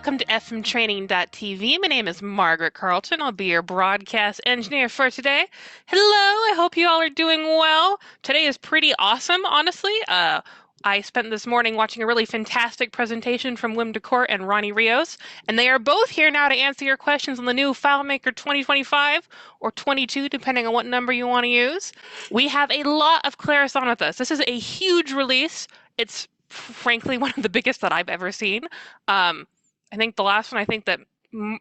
welcome to fmtraining.tv. My name is Margaret Carlton. I'll be your broadcast engineer for today. Hello, I hope you all are doing well. Today is pretty awesome, honestly. I spent this morning watching a really fantastic presentation from Wim Decorte and Ronnie Rios, and they are both here now to answer your questions on the new FileMaker 2025 or 22, depending on what number you want to use. We have a lot of Claris on with us. This is a huge release. It's frankly one of the biggest that I've ever seen. I think the last one that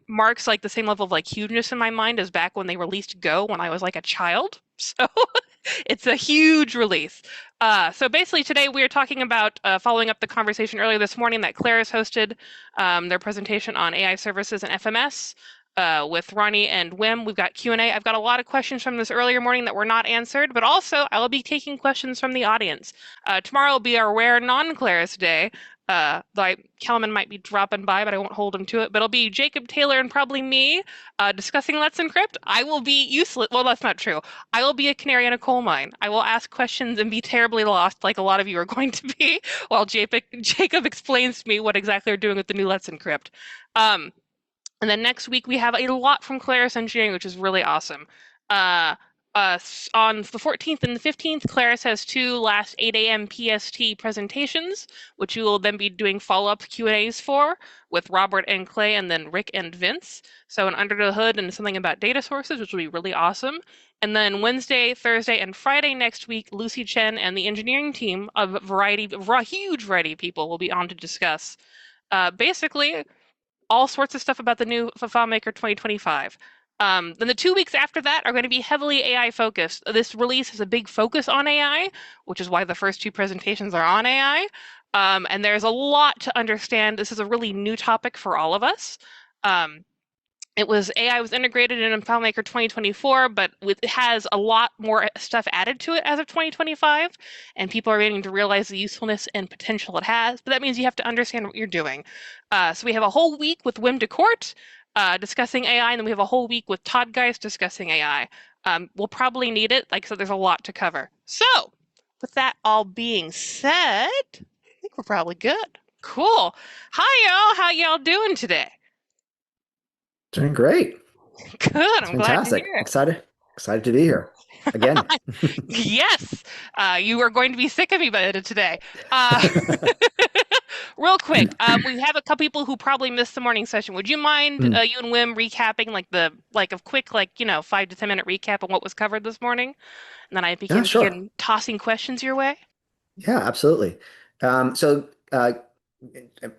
marks like the same level of like hugeness in my mind as back when they released Go when I was like a child. So it's a huge release. So basically today we are talking about following up the conversation earlier this morning that Claris hosted their presentation on AI services and FMS. With Ronnie and Wim. We've got Q&A. I've got a lot of questions from this earlier morning that were not answered, but also I will be taking questions from the audience. Tomorrow will be our rare non-Claris day. Kelman might be dropping by, but I won't hold him to it. But it'll be Jacob Taylor and probably me discussing Let's Encrypt. I will be useless. Well, that's not true. I will be a canary in a coal mine. I will ask questions and be terribly lost, like a lot of you are going to be, while Jacob explains to me what exactly they're doing with the new Let's Encrypt. And then next week we have a lot from Claris Engineering, which is really awesome. On the 14th and the 15th, Claris has two last 8 a.m. PST presentations, which you will then be doing follow-up Q&As for with Robert and Clay and then Rick and Vince. So an under the hood and something about data sources, which will be really awesome. And then Wednesday, Thursday, and Friday next week, Lucy Chen and the engineering team of a huge variety of people will be on to discuss basically all sorts of stuff about the new FileMaker 2025. Then the 2 weeks after that are going to be heavily AI focused. This release has a big focus on AI, which is why the first two presentations are on AI. And there's a lot to understand. This is a really new topic for all of us. AI was integrated in FileMaker 2024, but it has a lot more stuff added to it as of 2025, and people are beginning to realize the usefulness and potential it has. But that means you have to understand what you're doing. So we have a whole week with Wim Decorte discussing AI, and then we have a whole week with Todd Geist discussing AI. We'll probably need it. Like I said, there's a lot to cover. So with that all being said, I think we're probably good. Cool. Hi, y'all. How y'all doing today? Doing great. Good. It's I'm glad to fantastic. hear it. Excited to be here again. Yes, you are going to be sick of me by the end of today. Real quick, we have a couple people who probably missed the morning session. Would you mind you and Wim recapping a quick 5 to 10 minute recap on what was covered this morning, and then I Yeah, sure. begin tossing questions your way. Yeah, absolutely. So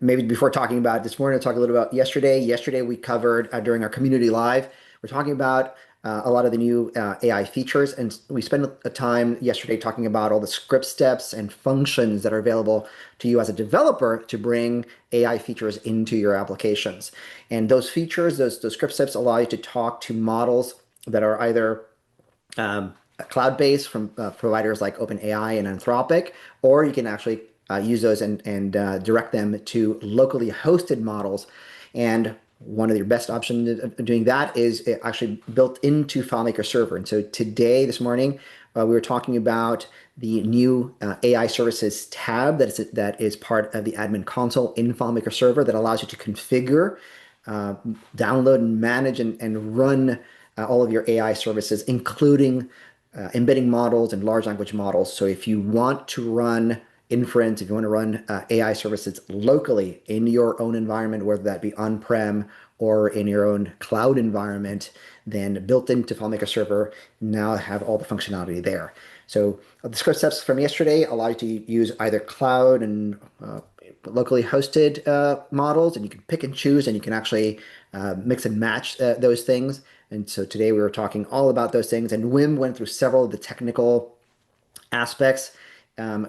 maybe before talking about this morning, I'll talk a little about yesterday. Yesterday we covered during our community live, we're talking about a lot of the new AI features, and we spent a time yesterday talking about all the script steps and functions that are available to you as a developer to bring AI features into your applications. And those features, those script steps allow you to talk to models that are either cloud-based from providers like OpenAI and Anthropic, or you can actually use those and direct them to locally hosted models. And one of your best options of doing that is actually built into FileMaker Server. And so today, this morning, we were talking about the new AI services tab that is part of the admin console in FileMaker Server that allows you to configure, download, and manage and run all of your AI services, including embedding models and large language models. So if you want to run inference, if you want to run AI services locally in your own environment, whether that be on-prem or in your own cloud environment, then built into FileMaker Server now have all the functionality there. So the script steps from yesterday allow you to use either cloud and locally hosted models, and you can pick and choose, and you can actually mix and match those things. And so today we were talking all about those things, and Wim went through several of the technical aspects,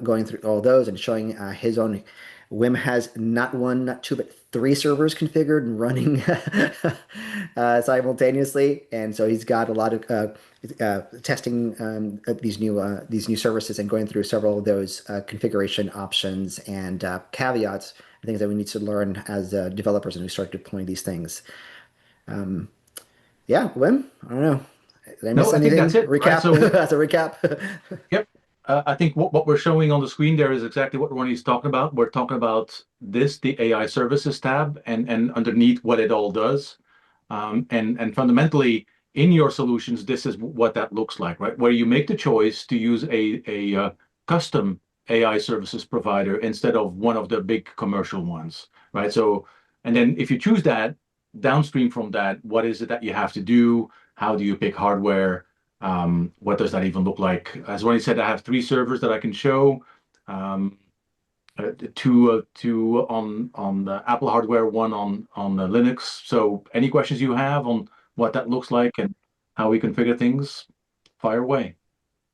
going through all those and showing his own. Wim has not one, not two, but three servers configured and running simultaneously, and so he's got a lot of testing these new services and going through several of those configuration options and caveats, things that we need to learn as developers and we start deploying these things. Yeah, Wim, I don't know. Did I miss No, I think anything? that's it. All right, Recap so as a recap. yep. I think what we're showing on the screen there is exactly what Ronnie's talking about. We're talking about this, the AI services tab, and underneath what it all does. And fundamentally, in your solutions, this is what that looks like, right? Where you make the choice to use a custom AI services provider instead of one of the big commercial ones, right? So, and then if you choose that, downstream from that, what is it that you have to do? How do you pick hardware? What does that even look like? As Ronnie said, I have three servers that I can show. Um, two on the Apple hardware, one on the Linux. So any questions you have on what that looks like and how we configure things, fire away.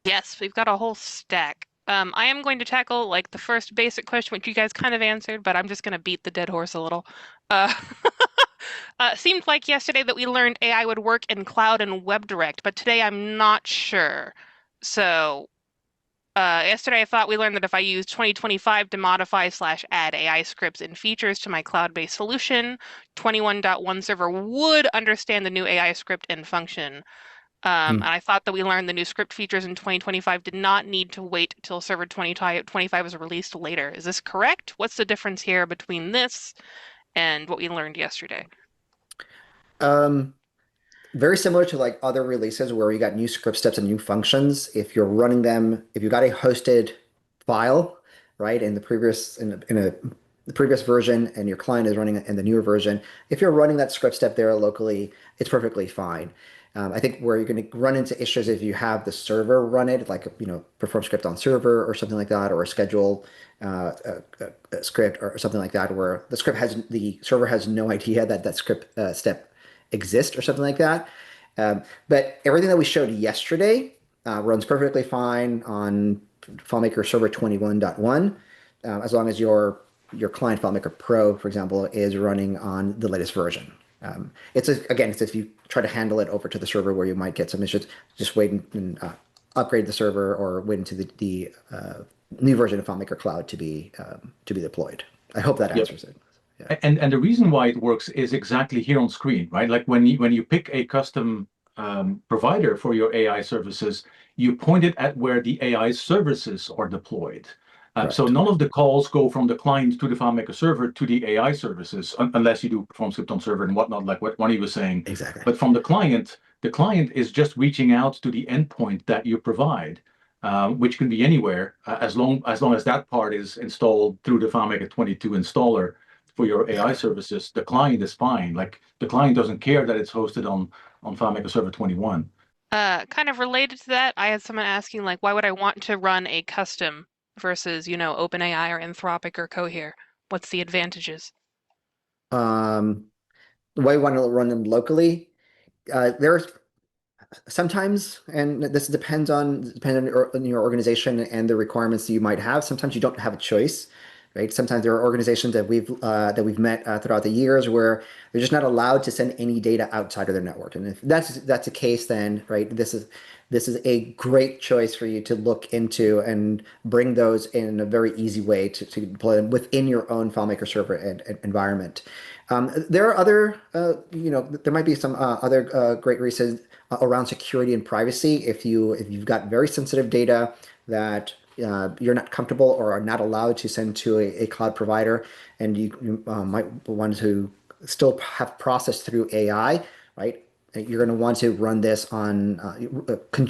Yes, we've got a whole stack. I am going to tackle like the first basic question, which you guys kind of answered, but I'm just going to beat the dead horse a little. Uh, seemed like yesterday that we learned AI would work in Cloud and WebDirect, but today I'm not sure. So, yesterday I thought we learned that if I use 2025 to modify slash add AI scripts and features to my cloud-based solution, 21.1 server would understand the new AI script and function. And I thought that we learned the new script features in 2025 did not need to wait till server 2025 was released later. Is this correct? What's the difference here between this and what we learned yesterday? Um, Very similar to like other releases where you got new script steps and new functions. If you're running them, if you got a hosted file, right, in the previous version, and your client is running it in the newer version, if you're running that script step there locally, it's perfectly fine. I think where you're going to run into issues if you have the server run it, like perform script on server or something like that, or a schedule a script or something like that, where the server has no idea that that script step exist or something like that. But everything that we showed yesterday runs perfectly fine on FileMaker Server 21.1, as long as your client FileMaker Pro, for example, is running on the latest version. Again, it's if you try to handle it over to the server where you might get some issues, just wait and upgrade the server or wait until the new version of FileMaker Cloud to be deployed. I hope that Yep. answers it. Yeah. And the reason why it works is exactly here on screen, right? Like when you pick a custom provider for your AI services, you point it at where the AI services are deployed. So Correct. none of the calls go from the client to the FileMaker server to the AI services, unless you do perform script on server and whatnot, like what Ronnie was saying. Exactly. But from the client is just reaching out to the endpoint that you provide, which can be anywhere, as long as that part is installed through the FileMaker 22 installer for your AI Yeah. services. The client is fine. Like the client doesn't care that it's hosted on FileMaker Server 21. Kind of related to that, I had someone asking like, why would I want to run a custom versus, OpenAI or Anthropic or Cohere? What's the advantages? Um, the way you want to run them locally, there's sometimes, and this depends on your organization and the requirements that you might have. Sometimes you don't have a choice, right? Sometimes there are organizations that we've met throughout the years where they're just not allowed to send any data outside of their network. And if that's the case, then right, this is a great choice for you to look into and bring those in a very easy way to deploy them within your own FileMaker server and environment. There are there might be some other great reasons around security and privacy. If you've got very sensitive data that you're not comfortable or are not allowed to send to a cloud provider, and you might want to still have processed through AI, right? You're going to want to run this on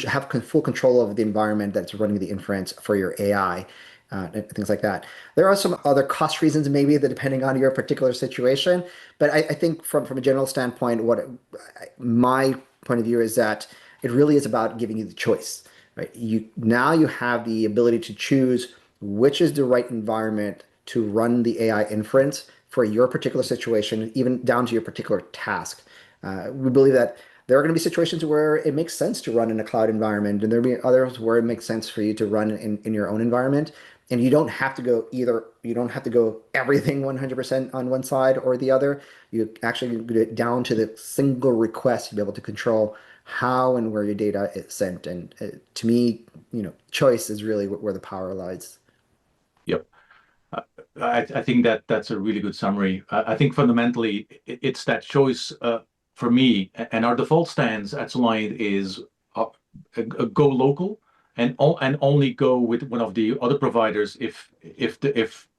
have full control of the environment that's running the inference for your AI. And things like that. There are some other cost reasons, maybe that depending on your particular situation, but I think from a general standpoint, my point of view is that it really is about giving you the choice, right? You have the ability to choose which is the right environment to run the AI inference for your particular situation, even down to your particular task. We believe that there are going to be situations where it makes sense to run in a cloud environment, and there'll be others where it makes sense for you to run in your own environment. And you don't have to go either. You don't have to go everything 100% on one side or the other. You actually get it down to the single request to be able to control how and where your data is sent. And to me, choice is really where the power lies. Yep. Uh, I think that that's a really good summary. I think fundamentally it's that choice for me, and our default stance at Soliant is go local. and only go with one of the other providers if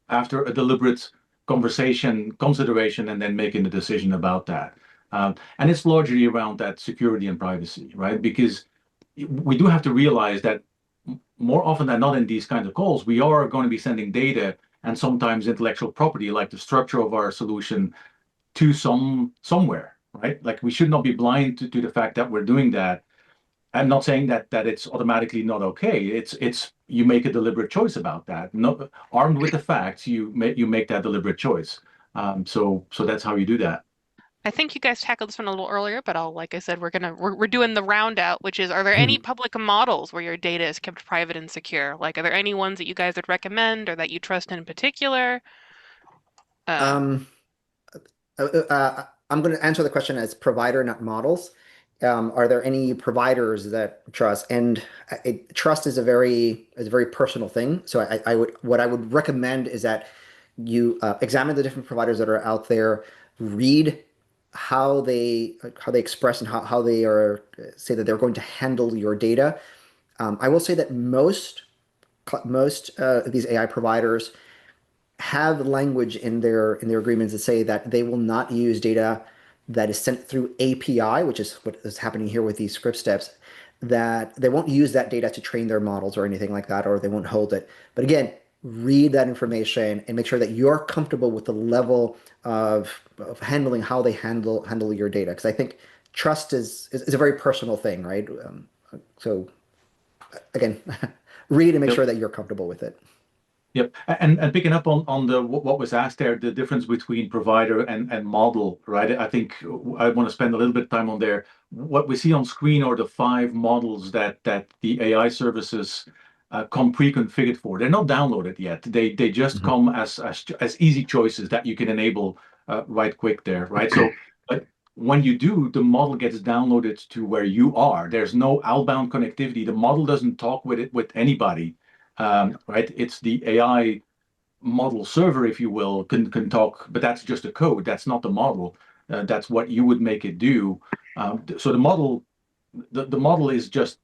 after a deliberate consideration, and then making a decision about that. And it's largely around that security and privacy, right? Because we do have to realize that more often than not in these kinds of calls, we are going to be sending data and sometimes intellectual property, like the structure of our solution, to somewhere, right? Like we should not be blind to the fact that we're doing that. I'm not saying that it's automatically not okay. It's you make a deliberate choice about that. Not armed with the facts, you make that deliberate choice. So that's how you do that. I think you guys tackled this one a little earlier, but like I said, we're doing the round out, which is, are there any public models where your data is kept private and secure? Like, are there any ones that you guys would recommend or that you trust in particular? Uh, Um, I'm going to answer the question as provider, not models. Are there any providers that trust? And trust is a very personal thing. So what I would recommend is that you examine the different providers that are out there, read how they express and how they are say that they're going to handle your data. I will say that most of these AI providers have language in their agreements that say that they will not use data that is sent through API, which is what is happening here with these script steps, that they won't use that data to train their models or anything like that, or they won't hold it. But again, read that information and make sure that you're comfortable with the level of handling how they handle your data. Because I think trust is a very personal thing, right? So again, read and make Yep. sure that you're comfortable with it. Yep. And picking up on the what was asked there, the difference between provider and model, right? I think I want to spend a little bit of time on there. What we see on screen are the five models that the AI services come pre-configured for. They're not downloaded yet. They just Mhm. come as easy choices that you can enable right quick there, right? So, but when you do, the model gets downloaded to where you are. There's no outbound connectivity. The model doesn't talk with anybody, right? It's the AI model server, if you will, can talk, but that's just a code. That's not the model. That's what you would make it do. So the model is just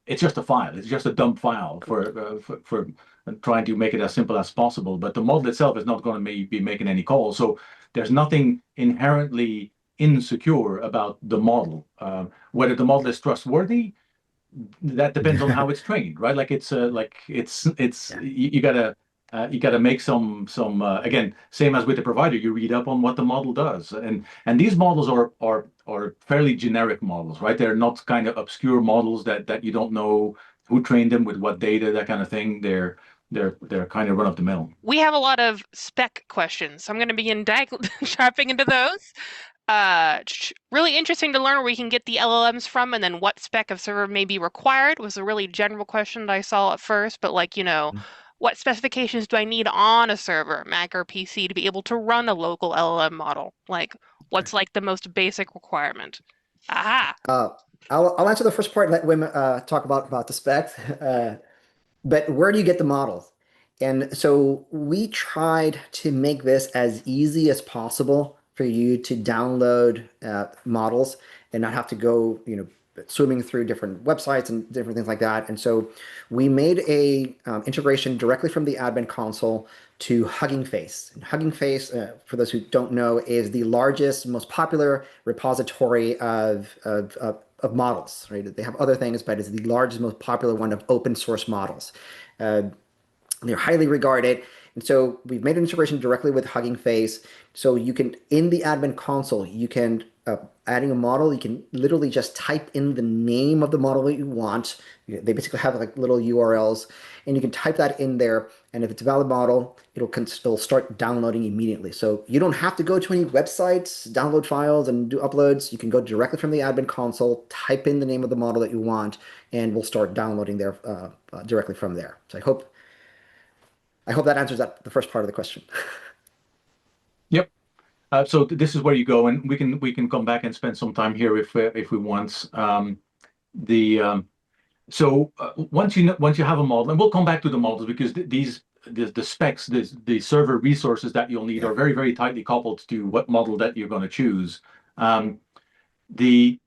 it's just a file. It's just a dump file for trying to make it as simple as possible. But the model itself is not going to be making any calls. So there's nothing inherently insecure about the model. Whether the model is trustworthy, that depends on how it's trained, right? Like it's Yeah. you gotta make some again, same as with the provider, you read up on what the model does, and these models are fairly generic models, right? They're not kind of obscure models that you don't know who trained them with what data, that kind of thing. They're kind of run of the mill. we have a lot of spec questions, so I'm going to begin dropping into those. Really interesting to learn where we can get the LLMs from and then what spec of server may be required was a really general question that I saw at first, but like, what specifications do I need on a server, Mac or PC, to be able to run a local LLM model? Like, what's like the most basic requirement? Aha. Uh, I'll answer the first part and let Wim talk about the specs. But where do you get the models? And so we tried to make this as easy as possible for you to download models and not have to go, swimming through different websites and different things like that. And so we made a integration directly from the admin console to Hugging Face. And Hugging Face, for those who don't know, is the largest, most popular repository of models, right? They have other things, but it's the largest, most popular one of open source models. Uh, they're highly regarded. And so we've made an integration directly with Hugging Face. So you can, in the admin console, you can, adding a model, you can literally just type in the name of the model that you want. They basically have like little URLs, and you can type that in there. And if it's a valid model, it'll start downloading immediately. So you don't have to go to any websites, download files, and do uploads. You can go directly from the admin console, type in the name of the model that you want, and we'll start downloading there directly from there. So I hope that answers the first part of the question. Yep. So this is where you go, and we can come back and spend some time here if we want. The So once you have a model, and we'll come back to the models because the specs, the server resources that you'll need Yeah. are very, very tightly coupled to what model that you're going to choose. Um, the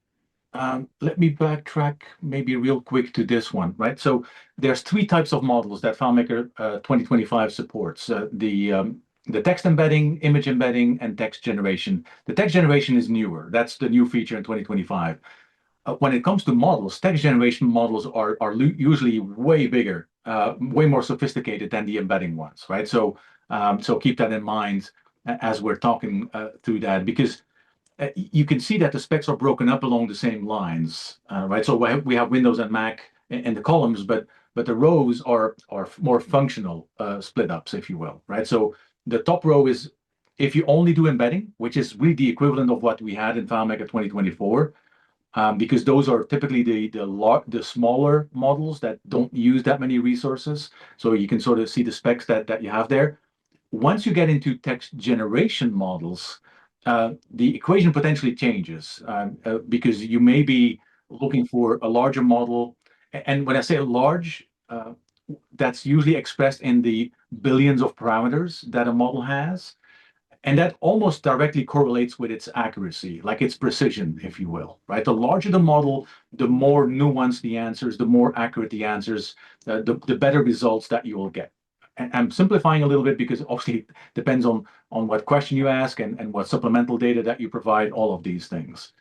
Let me backtrack maybe real quick to this one, right? So there's three types of models that FileMaker 2025 supports. The text embedding, image embedding, and text generation. The text generation is newer. That's the new feature in 2025. When it comes to models, text generation models are usually way bigger, way more sophisticated than the embedding ones, right? So keep that in mind as we're talking through that, because you can see that the specs are broken up along the same lines, right? So we have Windows and Mac in the columns, but the rows are more functional split ups, if you will, right? So the top row is if you only do embedding, which is really the equivalent of what we had in FileMaker 2024, because those are typically the smaller models that don't use that many resources. So you can sort of see the specs that you have there. Once you get into text generation models, the equation potentially changes because you may be looking for a larger model. And when I say large, that's usually expressed in the billions of parameters that a model has. And that almost directly correlates with its accuracy, like its precision, if you will, right? The larger the model, the more nuanced the answers, the more accurate the answers, the better results that you will get. And I'm simplifying a little bit because obviously it depends on what question you ask and what supplemental data that you provide, all of these things.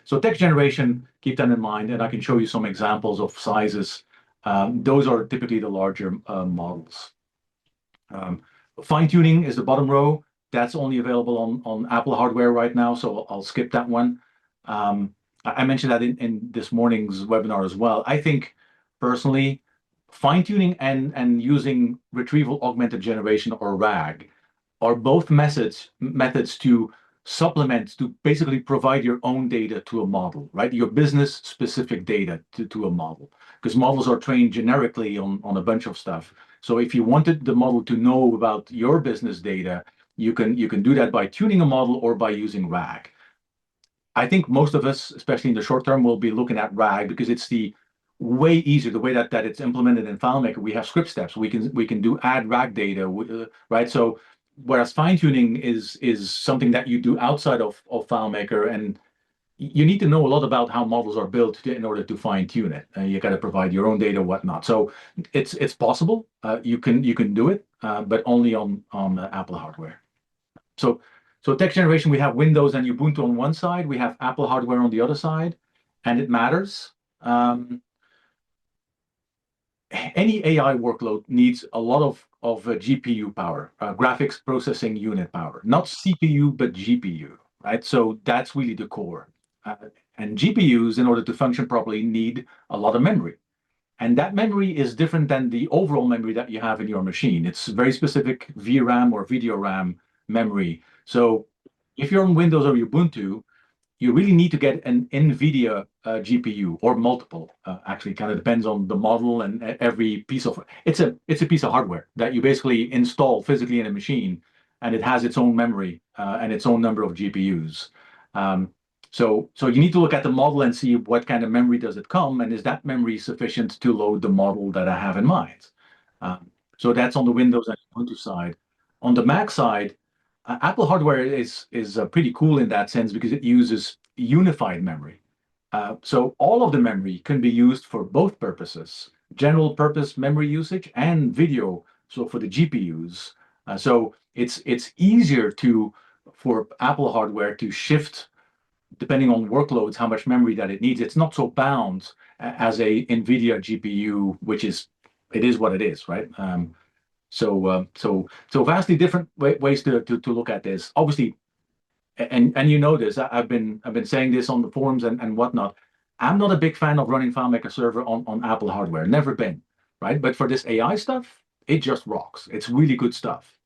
So text generation, keep that in mind, and I can show you some examples of sizes. Those are typically the larger models. Fine tuning is the bottom row. That's only available on Apple hardware right now, so I'll skip that one. I mentioned that in this morning's webinar as well. I think personally, fine-tuning and using retrieval augmented generation or RAG are both methods to supplement, to basically provide your own data to a model, right? Your business specific data to a model, because models are trained generically on a bunch of stuff. So if you wanted the model to know about your business data, you can do that by tuning a model or by using RAG. I think most of us, especially in the short term, will be looking at RAG because it's the way easier, the way that it's implemented in FileMaker. We have script steps. We can do add RAG data, right? So whereas fine tuning is something that you do outside of FileMaker, and you need to know a lot about how models are built in order to fine tune it. You got to provide your own data, whatnot. So it's possible. You can do it, but only on Apple hardware. So text generation, we have Windows and Ubuntu on one side, we have Apple hardware on the other side, and it matters. Any AI workload needs a lot of GPU power, graphics processing unit power, not CPU, but GPU, right? So that's really the core. And GPUs, in order to function properly, need a lot of memory. And that memory is different than the overall memory that you have in your machine. It's very specific VRAM or video RAM memory. So if you're on Windows or Ubuntu, you really need to get an NVIDIA GPU or multiple. Actually, kind of depends on the model and every piece of it's a piece of hardware that you basically install physically in a machine, and it has its own memory and its own number of GPUs. So you need to look at the model and see what kind of memory does it come, and is that memory sufficient to load the model that I have in mind? So that's on the Windows and Ubuntu side. On the Mac side, Apple hardware is pretty cool in that sense because it uses unified memory. So all of the memory can be used for both purposes: general purpose memory usage and video. So for the GPUs, so it's easier for Apple hardware to shift depending on workloads how much memory that it needs. It's not so bound as a NVIDIA GPU, which is what it is, right? So vastly different ways to look at this. Obviously, and you know this. I've been saying this on the forums and whatnot. I'm not a big fan of running FileMaker Server on Apple hardware. Never been, right? But for this AI stuff, it just rocks. It's really good stuff.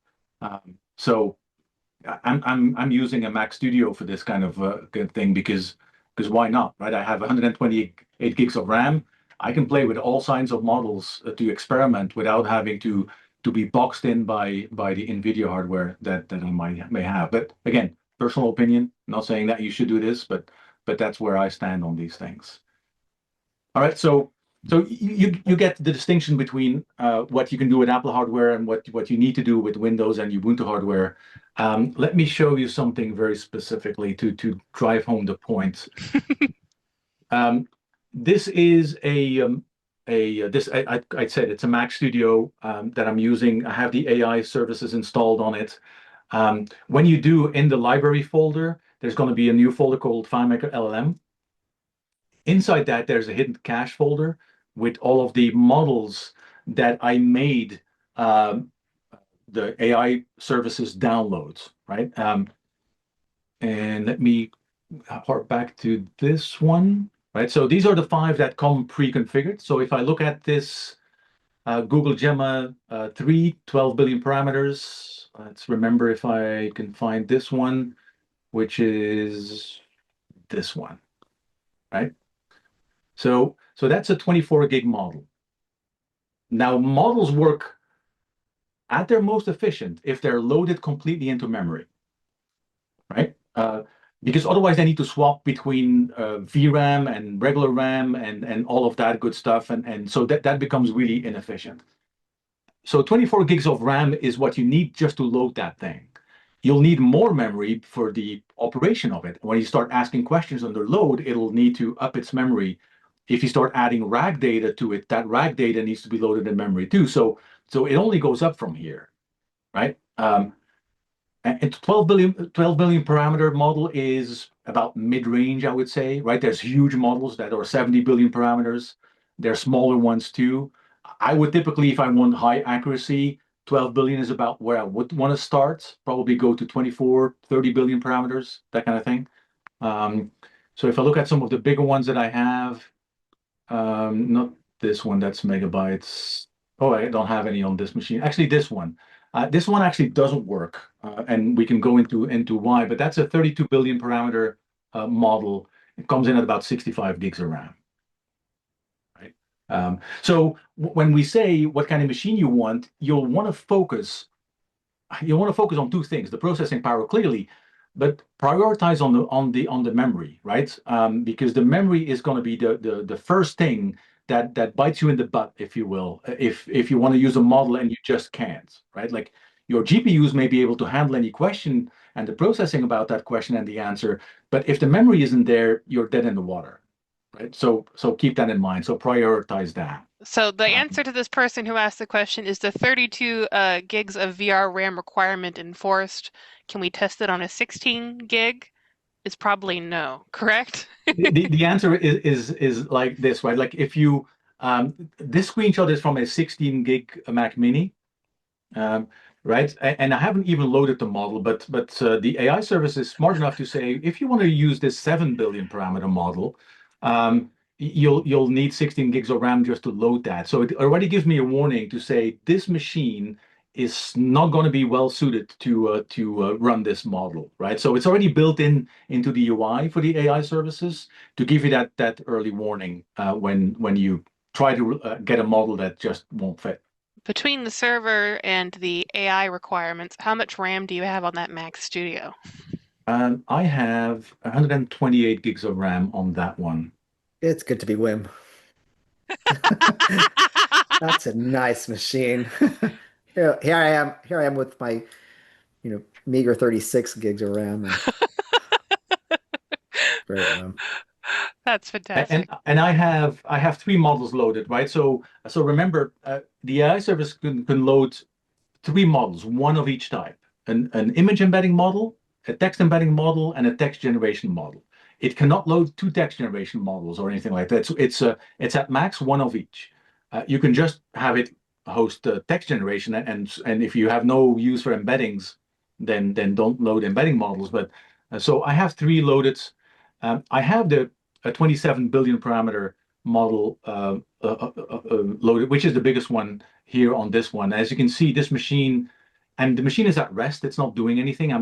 So I'm using a Mac Studio for this kind of good thing because why not, right? I have 128 gigs of RAM. I can play with all kinds of models to experiment without having to be boxed in by the NVIDIA hardware that I may have. But again, personal opinion. Not saying that you should do this, but that's where I stand on these things. All right, so you get the distinction between what you can do with Apple hardware and what you need to do with Windows and Ubuntu hardware. Let me show you something very specifically to drive home the point. This is I said it's a Mac Studio that I'm using. I have the AI services installed on it. When you do in the library folder, there's going to be a new folder called FileMaker LLM. Inside that, there's a hidden cache folder with all of the models that I made the AI services downloads, right? And let me harp back to this one, right? So these are the 5 that come pre-configured. So if I look at this Google Gemma 3, 12 billion parameters, let's remember if I can find this one, which is this one, right? So that's a 24 gig model. Now models work at their most efficient if they're loaded completely into memory, right? Because otherwise they need to swap between VRAM and regular RAM and all of that good stuff, and so that becomes really inefficient. So 24 gigs of RAM is what you need just to load that thing. You'll need more memory for the operation of it. When you start asking questions under load, it'll need to up its memory. If you start adding RAG data to it, that RAG data needs to be loaded in memory too. So it only goes up from here, right? And 12 billion parameter model is about mid-range, I would say, right? There's huge models that are 70 billion parameters. There's smaller ones too. I would typically, if I want high accuracy, 12 billion is about where I would want to start. Probably go to 24, 30 billion parameters, that kind of thing. So if I look at some of the bigger ones that I have, not this one, that's megabytes. Oh, I don't have any on this machine. Actually, this one. This one actually doesn't work, and we can go into why, but that's a 32 billion parameter model. It comes in at about 65 gigs of RAM. Right? So when we say what kind of machine you want, you'll want to focus on 2 things: the processing power clearly, but prioritize on the memory, right? Because the memory is going to be the first thing that bites you in the butt, if you will, if you want to use a model and you just can't, right? Like your GPUs may be able to handle any question and the processing about that question and the answer, but if the memory isn't there, you're dead in the water, right? So keep that in mind. So prioritize that. So the answer to this person who asked the question is the 32 gigs of VR RAM requirement enforced. Can we test it on a 16 gig? Is probably no, correct? The answer is like this, right? Like if you this screenshot is from a 16 gig Mac Mini, right? And I haven't even loaded the model, but the AI service is smart enough to say if you want to use this 7 billion parameter model, you'll need 16 gigs of RAM just to load that. So it already gives me a warning to say this machine is not going to be well suited to run this model, right? So it's already built into the UI for the AI services to give you that early warning when you try to get a model that just won't fit. Between the server and the AI requirements, how much RAM do you have on that Mac Studio? I have 128 gigs of RAM on that one. It's good to be Wim. That's a nice machine. Here I am. Here I am with my, meager 36 gigs of RAM and great RAM. That's And fantastic. and I have 3 models loaded, right? So remember, the AI service can load 3 models, one of each type: an image embedding model, a text embedding model, and a text generation model. It cannot load 2 text generation models or anything like that. So it's at max one of each. You can just have it host text generation, and if you have no use for embeddings, then don't load embedding models. But so I have 3 loaded. I have the 27 billion parameter model loaded, which is the biggest one here on this one. As you can see, this machine, and the machine is at rest. It's not doing anything.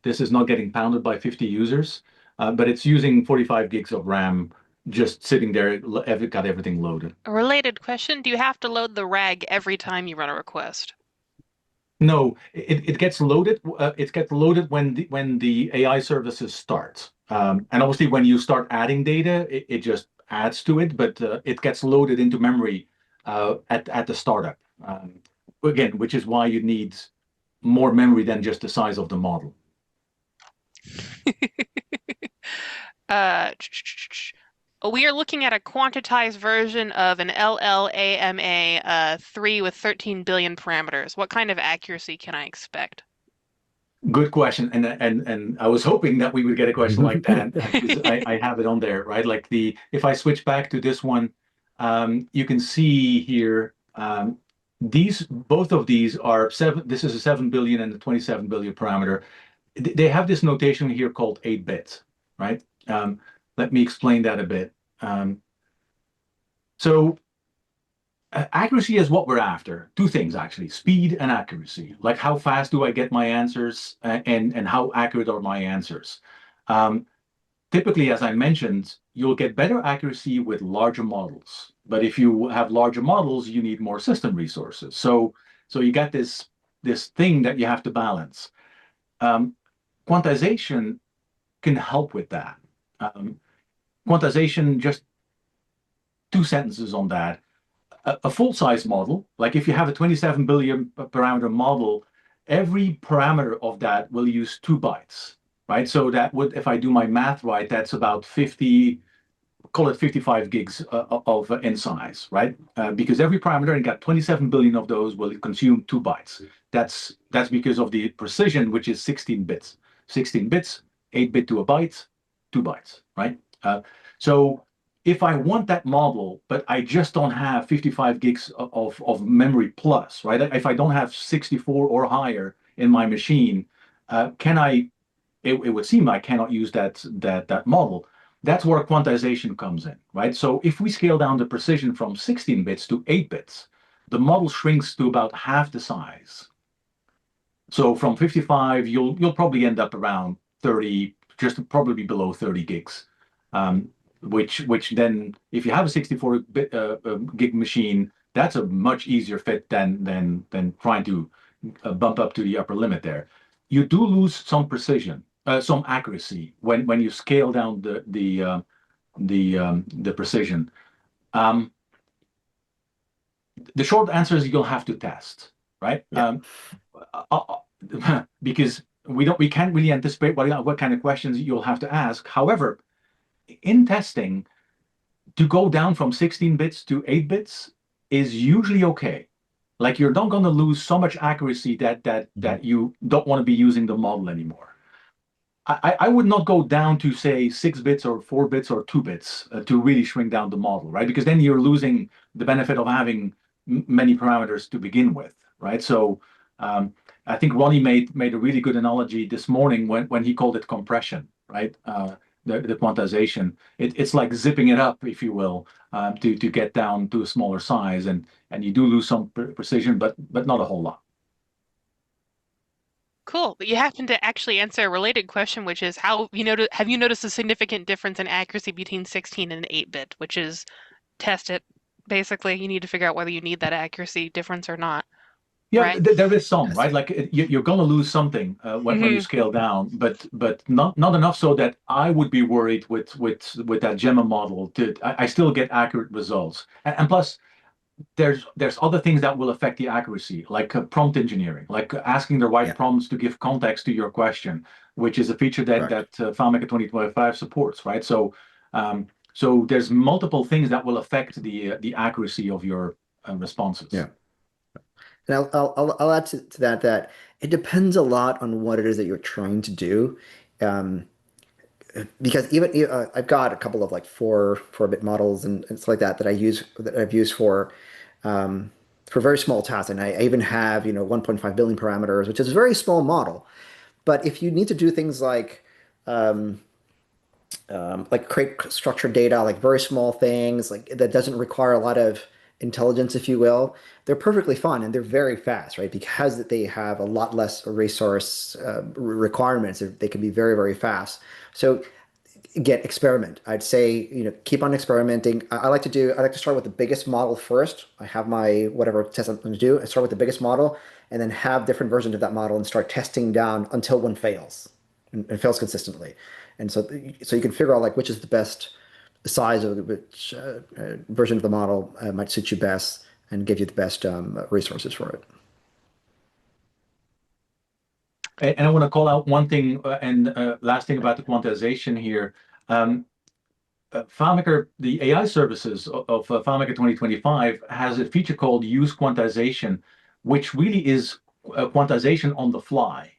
This is not getting pounded by 50 users, but it's using 45 gigs of RAM just sitting there. Got everything loaded. A related question, do you have to load the RAG every time you run a request? No, it gets loaded. It gets loaded when the AI services start, and obviously when you start adding data, it just adds to it. But it gets loaded into memory at the startup. Again, which is why you need more memory than just the size of the model. We are looking at a quantized version of an LLAMA 3 with 13 billion parameters. What kind of accuracy can I expect? Good question, and I was hoping that we would get a question like that because I have it on there, right? Like if I switch back to this one, you can see here both of these are seven. This is a 7 billion and a 27 billion parameter. They have this notation here called 8 bits, right? Let me explain that a bit. So accuracy is what we're after. Two things, actually: speed and accuracy. Like how fast do I get my answers, and how accurate are my answers? Um, Typically, as I mentioned, you'll get better accuracy with larger models. But if you have larger models, you need more system resources. So you get this thing that you have to balance. Um, Quantization can help with that. Quantization, just two sentences on that. A full-size model, like if you have a 27 billion parameter model, every parameter of that will use 2 bytes, right? So that would, if I do my math right, that's about 50, call it 55 gigs of in size, right? Because every parameter, and got 27 billion of those, will consume 2 bytes. That's because of the precision, which is 16 bits. 16 bits, 8 bit to a byte, 2 bytes, right? So if I want that model, but I just don't have 55 gigs of memory plus, right? If I don't have 64 or higher in my machine, can I? It would seem I cannot use that model. That's where quantization comes in, right? So if we scale down the precision from 16 bits to 8 bits, the model shrinks to about half the size. So from 55, you'll probably end up around 30, just probably below 30 gigs. Which then, if you have a 64 gig machine, that's a much easier fit than trying to bump up to the upper limit there. You do lose some precision, some accuracy when you scale down the precision. Um, the short answer is you'll have to test, right? Yeah. Because we can't really anticipate what kind of questions you'll have to ask. However, in testing, to go down from 16 bits to 8 bits is usually okay. Like you're not going to lose so much accuracy that you don't want to be using the model anymore. I would not go down to say 6 bits or 4 bits or 2 bits to really shrink down the model, right? Because then you're losing the benefit of having many parameters to begin with, right? So I think Ronnie made a really good analogy this morning when he called it compression, right? The quantization. It's like zipping it up, if you will, to get down to a smaller size, and you do lose some precision, but not a whole lot. Cool. But you happen to actually answer a related question, which is have you noticed a significant difference in accuracy between 16 and 8-bit, which is test it. Basically, you need to figure out whether you need that accuracy difference or not, Yeah, right? there is some, Yes. right? Like you're going to lose something when you scale down, but not enough so that I would be worried with that Gemma model. I still get accurate results, and plus there's other things that will affect the accuracy, like prompt engineering, like asking the right Yeah. prompts to give context to your question, which is a feature that Correct. FileMaker 2025 supports, right? So there's multiple things that will affect the accuracy of your responses. Yeah. And I'll add to that it depends a lot on what it is that you're trying to do. Um, because even I've got a couple of like four-bit models and stuff like that I've used for very small tasks, and I even have 1.5 billion parameters, which is a very small model. But if you need to do things like create structured data, like very small things, like that doesn't require a lot of intelligence, if you will, they're perfectly fun and they're very fast, right? Because they have a lot less resource requirements, they can be very, very fast. So again, experiment. I'd say, keep on experimenting. I like to start with the biggest model first. I have my whatever test I'm going to do. I start with the biggest model and then have different versions of that model and start testing down until one fails and fails consistently. And so you can figure out like which is the best size of which version of the model might suit you best and give you the best resources for it. And I want to call out one thing and last thing about the quantization here. FileMaker, the AI services of FileMaker 2025 has a feature called use quantization, which really is quantization on the fly,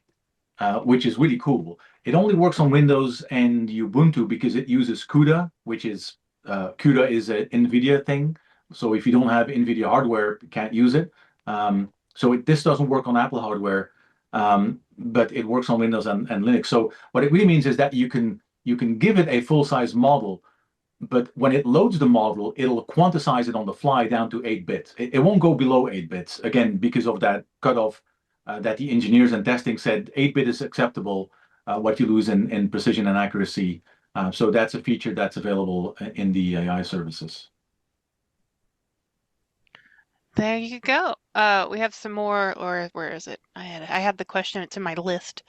which is really cool. It only works on Windows and Ubuntu because it uses CUDA, which is CUDA is an NVIDIA thing. So if you don't have NVIDIA hardware, you can't use it. This doesn't work on Apple hardware, but it works on Windows and Linux. So what it really means is that you can give it a full-size model, but when it loads the model, it'll quantize it on the fly down to 8 bits. It won't go below 8 bits, again, because of that cutoff that the engineers and testing said 8-bit is acceptable, what you lose in precision and accuracy. So that's a feature that's available in the AI services. There you go. We have some more, or where is it? I had the question. It's in my list.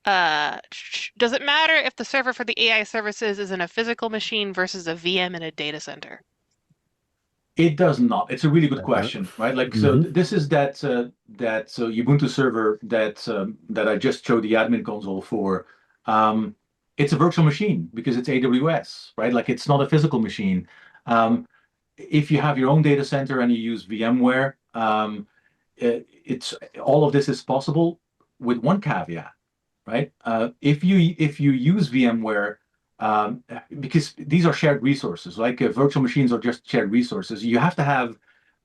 Does it matter if the server for the AI services is in a physical machine versus a VM in a data center? It does not. It's a really good question, right? Like, so this is that Ubuntu server that I just showed the admin console for. It's a virtual machine because it's AWS, right? Like, it's not a physical machine. If you have your own data center and you use VMware, it's all of this is possible with one caveat, right? If you use VMware, because these are shared resources, like virtual machines are just shared resources, you have to have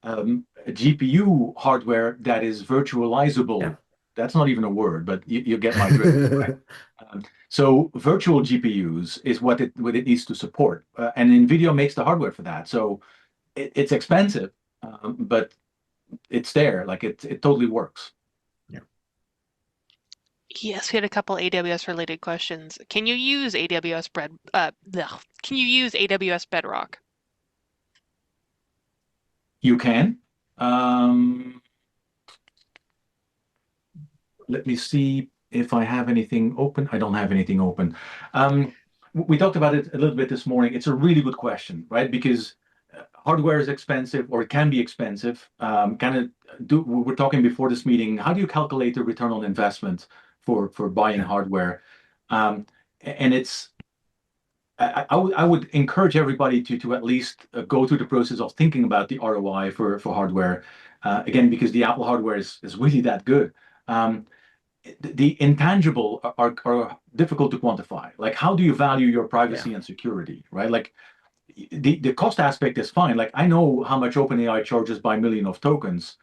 a GPU hardware that is virtualizable. Yeah. That's not even a word, but you get my drift. Right? So virtual GPUs is what it needs to support, and NVIDIA makes the hardware for that. So it's expensive, but it's there. Like it totally works. Yes, we had a couple AWS related questions. Can you use AWS Bedrock? You can. Let me see if I have anything open. I don't have anything open. We talked about it a little bit this morning. It's a really good question, right? Because hardware is expensive, or it can be expensive. We're talking before this meeting, how do you calculate the return on investment for buying hardware? And it's, I would encourage everybody to at least go through the process of thinking about the ROI for hardware. Again, because the Apple hardware is really that good. The intangible are difficult to quantify. Like, how do you value your privacy and security, right? Like, the cost aspect is fine. Like, I know how much OpenAI charges by million of tokens.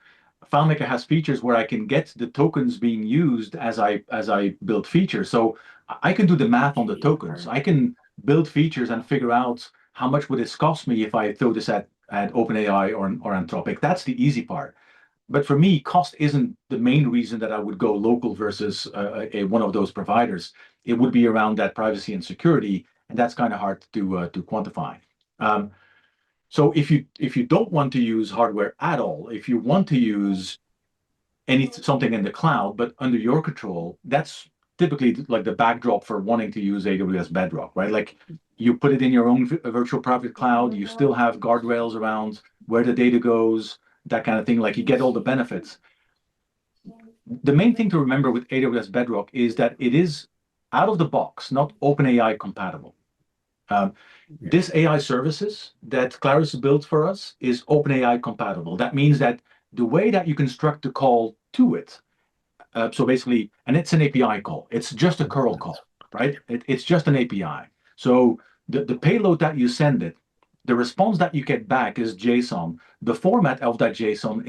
FileMaker has features where I can get the tokens being used as I build features. So I can do the math on the tokens. I can build features and figure out how much would this cost me if I throw this at OpenAI or Anthropic. That's the easy part. But for me, cost isn't the main reason that I would go local versus one of those providers. It would be around that privacy and security, and that's kind of hard to quantify. So if you don't want to use hardware at all, if you want to use something in the cloud but under your control, that's typically like the backdrop for wanting to use AWS Bedrock, right? Like, you put it in your own virtual private cloud, you still have guardrails around where the data goes, that kind of thing. Like, you get all the benefits. The main thing to remember with AWS Bedrock is that it is out of the box, not OpenAI compatible. This AI services that Claris built for us is OpenAI compatible. That means that the way that you construct the call to it, so basically, and it's an API call. It's just a curl call, right? It's just an API. So the payload that you send it, the response that you get back is JSON. The format of that JSON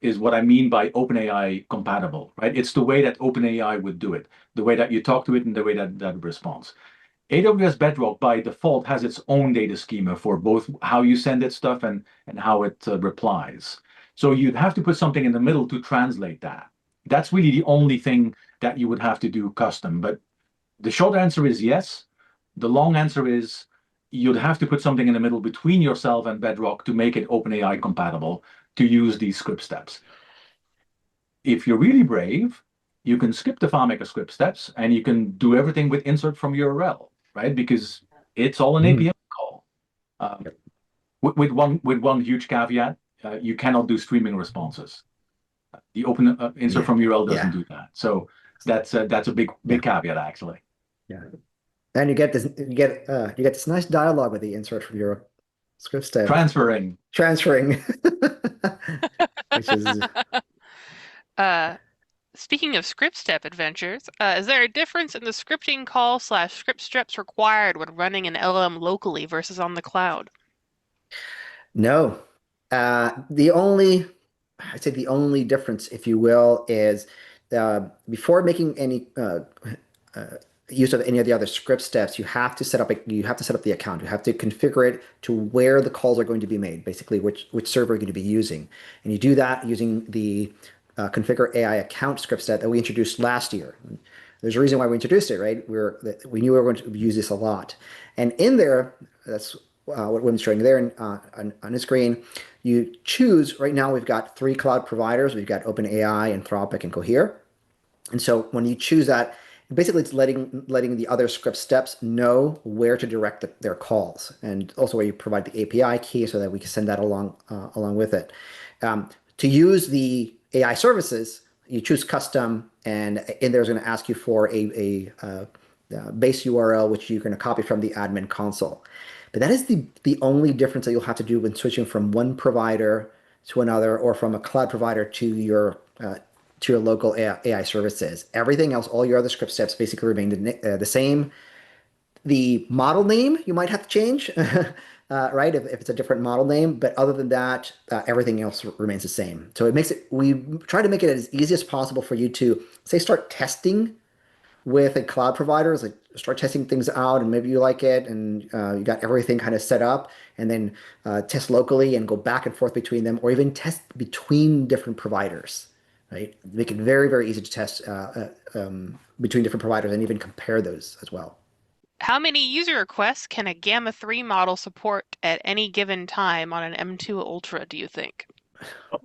is what I mean by OpenAI compatible, right? It's the way that OpenAI would do it, the way that you talk to it and the way that responds. AWS Bedrock by default has its own data schema for both how you send it stuff and how it replies. So you'd have to put something in the middle to translate that. That's really the only thing that you would have to do custom. But the short answer is yes. The long answer is you'd have to put something in the middle between yourself and Bedrock to make it OpenAI compatible to use these script steps. If you're really brave, you can skip the FileMaker script steps and you can do everything with insert from URL, right? Because it's all an API call. With one huge caveat, you cannot do streaming responses. The open insert from URL doesn't do that. So that's a big caveat, actually. Yeah. And you get this nice dialogue with the insert from your script step Transferring. transferring, which is Uh, Speaking of script step adventures, is there a difference in the scripting call slash script steps required when running an LM locally versus on the cloud? no. The only, I'd say the only difference, if you will, is before making any uh, use of any of the other script steps, you have to set up the account. You have to configure it to where the calls are going to be made, basically which server you're going to be using, and you do that using the configure AI account script set that we introduced last year. There's a reason why we introduced it, right? We knew we were going to use this a lot, and in there, that's what Wim's showing there on his screen. You choose right now. We've got three cloud providers. We've got OpenAI, Anthropic, and Cohere. And so when you choose that, basically it's letting the other script steps know where to direct their calls, and also where you provide the API key so that we can send that along with it. To use the AI services, you choose custom, and in there is going to ask you for a base URL, which you're going to copy from the admin console. But that is the only difference that you'll have to do when switching from one provider to another, or from a cloud provider to your local AI services. Everything else, all your other script steps basically remain the same. The model name you might have to change, right? If it's a different model name, but other than that, everything else remains the same. So we try to make it as easy as possible for you to say start testing with a cloud provider. Is like start testing things out, and maybe you like it, and you got everything kind of set up, and then test locally and go back and forth between them, or even test between different providers. Right? Make it very, very easy to test between different providers and even compare those as well. How many user requests can a Gamma 3 model support at any given time on an M2 Ultra, do you think?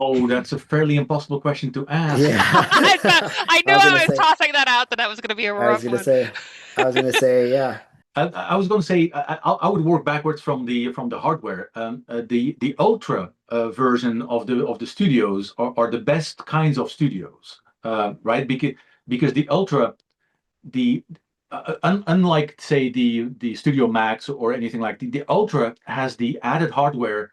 Oh, that's a fairly impossible question to ask. Yeah. I knew I was I gonna was say, tossing that out, that that was going to be a I was rough gonna one. say, I was gonna say, yeah. I was going to say I would work backwards from the hardware. The ultra version of the studios are the best kinds of studios, right? Because the ultra, the unlike say the Studio Max or anything like the ultra has the added hardware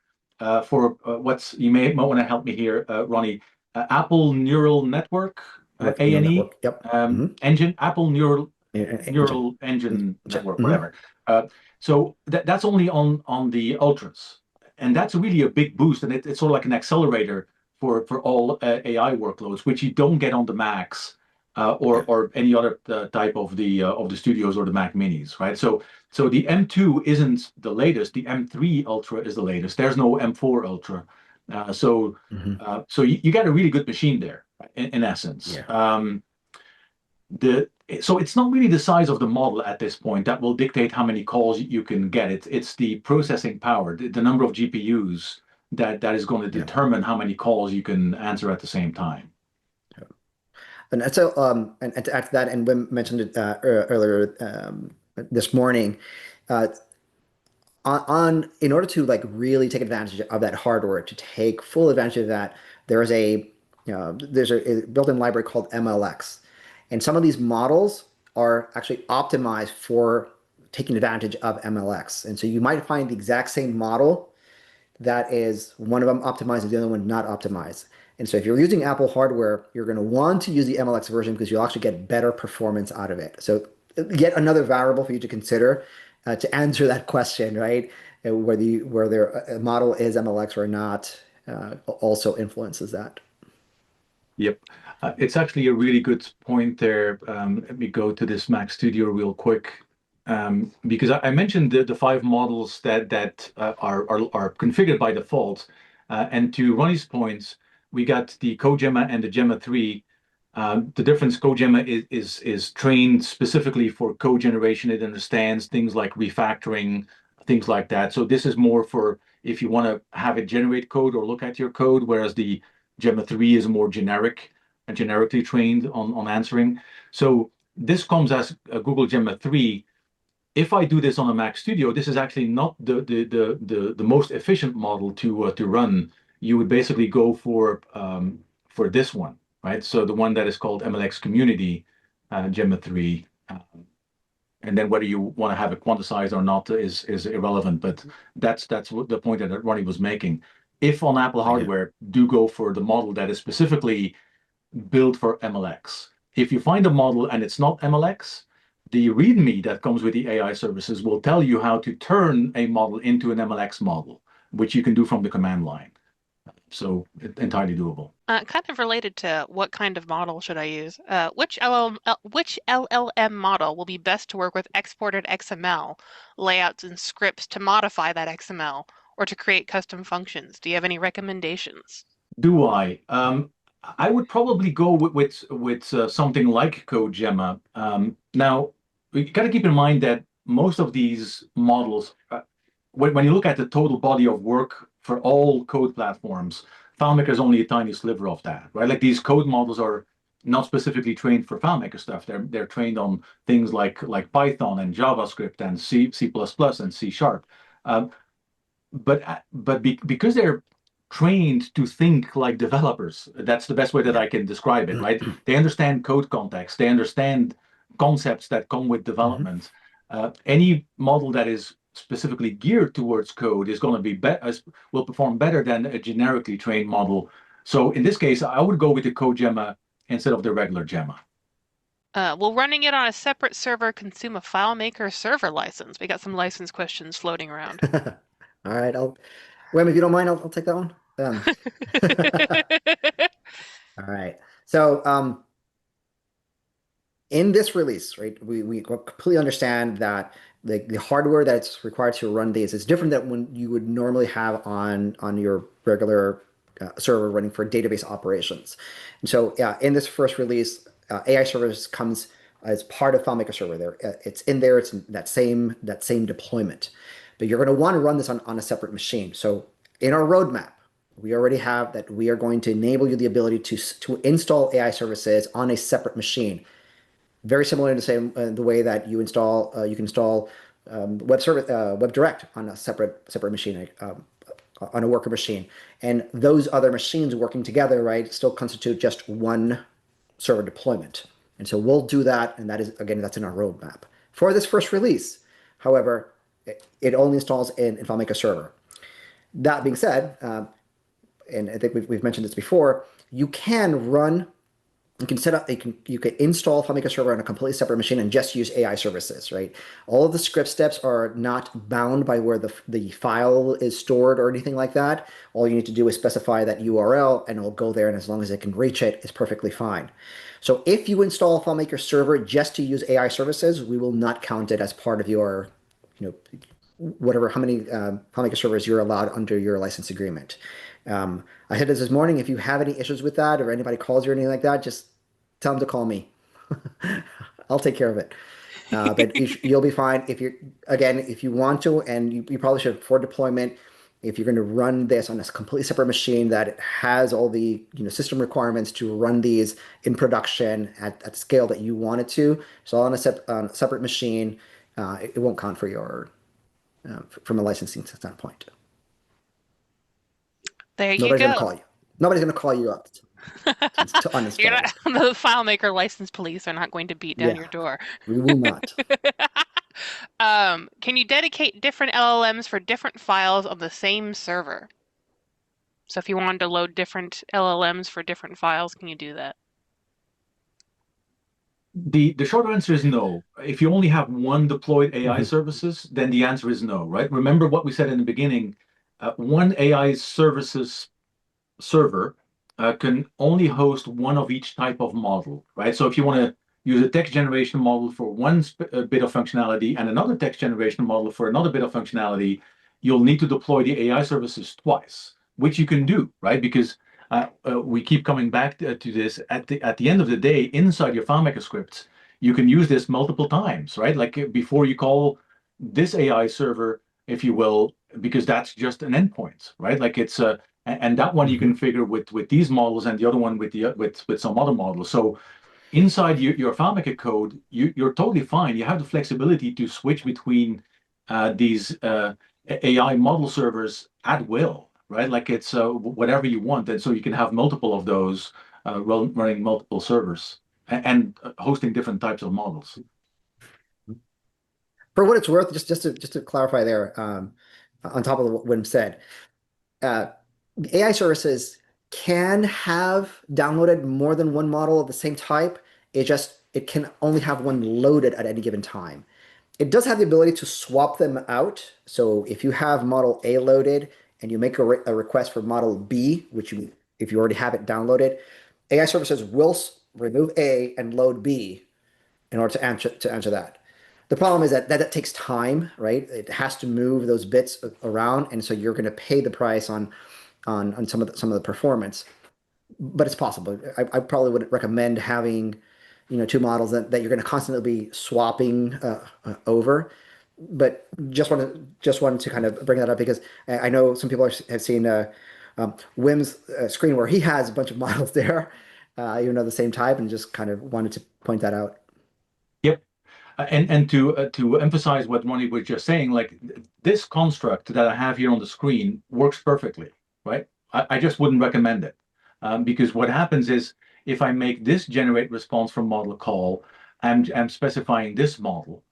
for what's you may want to help me here, Ronnie. Apple Neural Network, Neural ANE network. Yep. Hmm. engine, Apple Engine. Neural Engine Network, Hmm. whatever. So that's only on the ultras, and that's really a big boost, and it's sort of like an accelerator for all AI workloads, which you don't get on the Macs Yeah. or any other type of the studios or the Mac Minis, right? So the M2 isn't the latest. The M3 Ultra is the latest. There's no M4 Ultra. Hmm. So you get a really good machine there, in essence. Yeah. The so it's not really the size of the model at this point that will dictate how many calls you can get. It's the processing power, the number of GPUs that is going to Yeah. determine how many calls you can answer at the same time. And so, and to add to that, and Wim mentioned it earlier this morning. Uh, in order to like really take advantage of that hardware, to take full advantage of that, there's a built-in library called MLX, and some of these models are actually optimized for taking advantage of MLX. And so you might find the exact same model that is one of them optimized and the other one not optimized. And so if you're using Apple hardware, you're going to want to use the MLX version because you'll actually get better performance out of it. So yet another variable for you to consider to answer that question, right? Whether a model is MLX or not also influences that. Yep. It's actually a really good point there. Let me go to this Mac Studio real quick. Because I mentioned the five models that are configured by default. And to Ronnie's points, we got the CoGemma and the Gemma 3. The difference, CoGemma is trained specifically for code generation. It understands things like refactoring, things like that. So this is more for if you want to have it generate code or look at your code, whereas the Gemma 3 is more generic and generically trained on answering. So this comes as a Google Gemma 3. If I do this on a Mac Studio, this is actually not the most efficient model to run. You would basically go for this one, right? So the one that is called MLX Community Gemma 3. And then whether you want to have it quantized or not is irrelevant. But that's what the point that Ronnie was making. If on Apple Yeah. hardware, do go for the model that is specifically built for MLX. If you find a model and it's not MLX, the README that comes with the AI services will tell you how to turn a model into an MLX model, which you can do from the command line. So entirely doable. Kind of related to what kind of model should I use? Which LLM model will be best to work with exported XML layouts and scripts to modify that XML or to create custom functions? Do you have any recommendations? Do I? I would probably go with something like CodeGemma. Now, we got to keep in mind that most of these models, when you look at the total body of work for all code platforms, FileMaker is only a tiny sliver of that, right? Like these code models are not specifically trained for FileMaker stuff. They're trained on things like Python and JavaScript and C++ and C Sharp. Um, because they're trained to think like developers, that's the best way that Yeah. I can describe it, right? They understand code context, they understand concepts that come with Mhm. development. Any model that is specifically geared towards code is going to be better, will perform better than a generically trained model. So in this case, I would go with the CodeGemma instead of the regular Gemma. Will running it on a separate server consume a FileMaker server license? We got some license questions floating around. All right. Wim, if you don't mind, I'll take that one. All right. So, in this release, right, we completely understand that the hardware that's required to run these is different than when you would normally have on your regular server running for database operations. And so, yeah, in this first release, AI service comes as part of FileMaker Server. There, it's in there. It's in that same deployment, but you're going to want to run this on a separate machine. So, in our roadmap, we already have that we are going to enable you the ability to install AI services on a separate machine, very similar in the way that you can install WebDirect on a separate machine, on a worker machine, and those other machines working together, right, still constitute just one server deployment. And so we'll do that, and that is, again, that's in our roadmap for this first release. However, it only installs in FileMaker Server. That being said, and I think we've mentioned this before, you can set up you can install FileMaker Server on a completely separate machine and just use AI services, right? All of the script steps are not bound by where the file is stored or anything like that. All you need to do is specify that URL and it'll go there, and as long as it can reach it, it's perfectly fine. So if you install FileMaker Server just to use AI services, we will not count it as part of your, you know, whatever, how many FileMaker servers you're allowed under your license agreement. I said this morning. If you have any issues with that, or anybody calls you or anything like that, just tell them to call me. I'll take care of it. But you'll be fine if you want to, and you probably should for deployment. If you're going to run this on a completely separate machine that has all the system requirements to run these in production at the scale that you want it to, so on a separate machine, it won't count for your from a licensing standpoint. There you Nobody's going to go. call you. Nobody's going to call you up to You're uninstall not, it. the FileMaker license police are not going to beat down Yeah, your door. we will not. Can you dedicate different LLMs for different files on the same server? So if you wanted to load different LLMs for different files, can you do that? The short answer is no. If you only have one deployed AI Mhm. services, then the answer is no, right? Remember what we said in the beginning. One AI services server can only host one of each type of model, right? So if you want to use a text generation model for one bit of functionality and another text generation model for another bit of functionality, you'll need to deploy the AI services twice, which you can do, right? Because we keep coming back to this. At the end of the day, inside your FileMaker scripts, you can use this multiple times, right? Like before you call this AI server, if you will, because that's just an endpoint, right? Like it's a and that one you Mhm. configure with these models, and the other one with some other models. So inside your FileMaker code, you're totally fine. You have the flexibility to switch between these AI model servers at will, right? Like it's whatever you want, and so you can have multiple of those running multiple servers and hosting different types of models. For what it's worth, just to clarify there, on top of what Wim said, uh, AI services can have downloaded more than one model of the same type. It can only have one loaded at any given time. It does have the ability to swap them out. So if you have model A loaded and you make a request for model B, if you already have it downloaded, AI services will remove A and load B in order to answer that. The problem is that takes time, right? It has to move those bits around, and so you're going to pay the price on some of the performance. But it's possible. I probably would recommend having, two models that you're going to constantly be swapping over. But just wanted to kind of bring that up because I know some people have seen Wim's screen where he has a bunch of models there, even though the same type, and just kind of wanted to point that out. Yep. And to emphasize what Ronnie was just saying, like this construct that I have here on the screen works perfectly, right? I just wouldn't recommend it because what happens is if I make this generate response from model call, I'm specifying this model.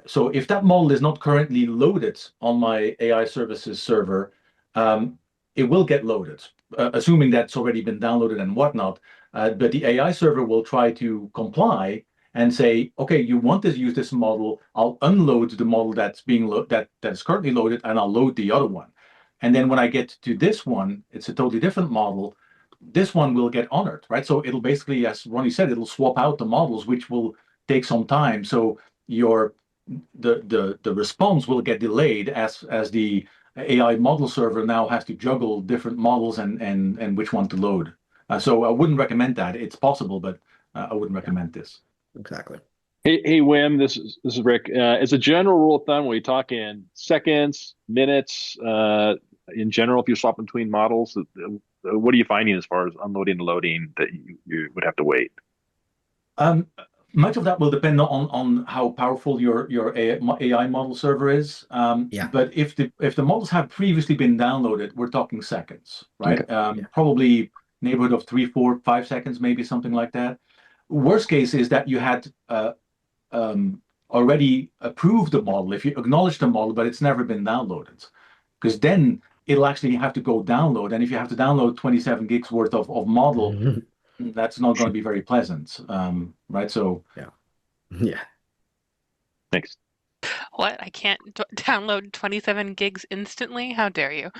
So if that model is not currently loaded on my AI services server, it will get loaded, assuming that's already been downloaded and whatnot. But the AI server will try to comply and say, okay, you want to use this model, I'll unload the model that's being that is currently loaded, and I'll load the other one. And then when I get to this one, it's a totally different model. This one will get honored, right? So it'll basically, as Ronnie said, it'll swap out the models, which will take some time. So your the response will get delayed as the AI model server now has to juggle different models and which one to load. So I wouldn't recommend that. It's possible, but I wouldn't recommend this. Exactly. Hey, Wim, this is Rick. As a general rule of thumb, we talk in seconds, minutes. In general, if you swap between models, what are you finding as far as unloading and loading that you would have to wait? Much of that will depend on how powerful your AI model server is. Yeah. But if the models have previously been downloaded, we're talking seconds, right? Okay. Probably neighborhood of 3, 4, 5 seconds, maybe something like that. Worst case is that you had already approved the model, if you acknowledge the model, but it's never been downloaded, because then it'll actually have to go download. And if you have to download 27 gigs worth of model, that's not going to be very pleasant, right? So Yeah. Thanks. What? I can't download 27 gigs instantly? How dare you?